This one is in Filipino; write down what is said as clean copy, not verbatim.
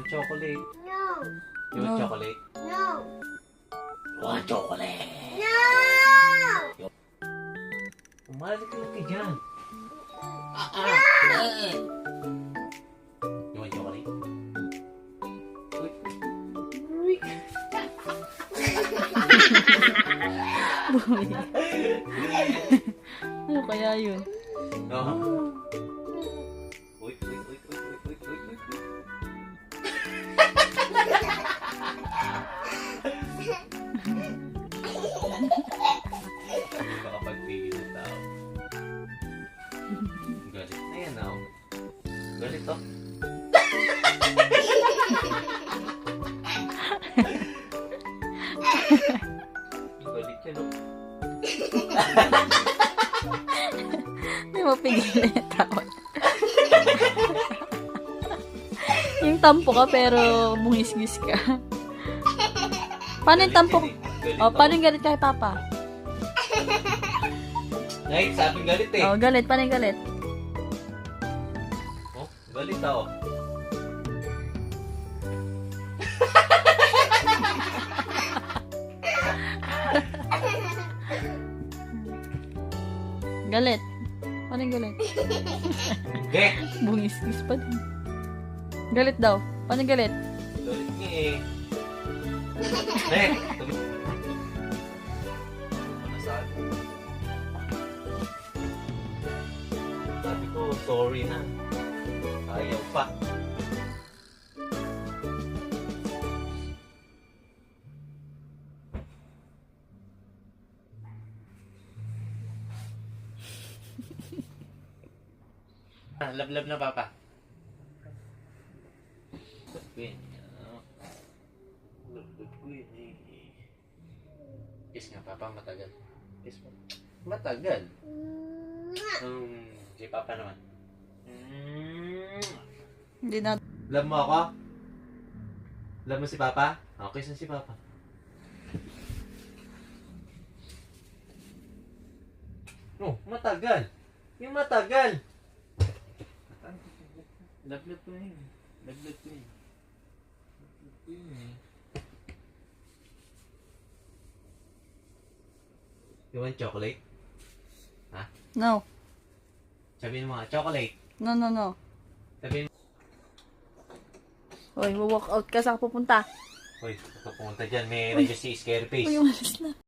want chocolate? No. You want No. chocolate? No. You want chocolate? No. Umalaki-laki dyan. You want chocolate? Uy. Uy. Bumili. Ano kaya yun? No. Uy, uy, uy, uy, uy, uy, uy, uy. Hindi makapagpigil ng tao. Galit na yan, oh. Galit, oh. Galit yan, oh. Hindi mo pigilan yung tawa. Yung tampo ka pero bungis-gis ka. Paano yung tampo? Galit, O, paano yung galit kay Papa? Nay, sabing galit eh. O, galit. Paano yung galit? Oh, galit ah, oh. Galit. Paano yung galit? Hindi. Bungis-gis pa din. Galit daw. Paano yung galit? Galit niya eh. Nay, sabi ko, sorry na. Ayaw pa. Love na, Papa. Queen. Love Queen. Kiss nga, Papa. Matagal. Kiss mo. Matagal. Si Papa naman. Hindi na. Love mo ako? Love mo si Papa? Okay, saan si Papa? No, matagal. Yung matagal. Love ko yun. Love ko yun. You want chocolate? Ha? No. Sabihin mo nga, chocolate. No, no, no. Sabihin mo. Hoy, walk out ka. Saan ka pupunta? Uy, pupunta dyan. May si scary face. Uy, umalis na.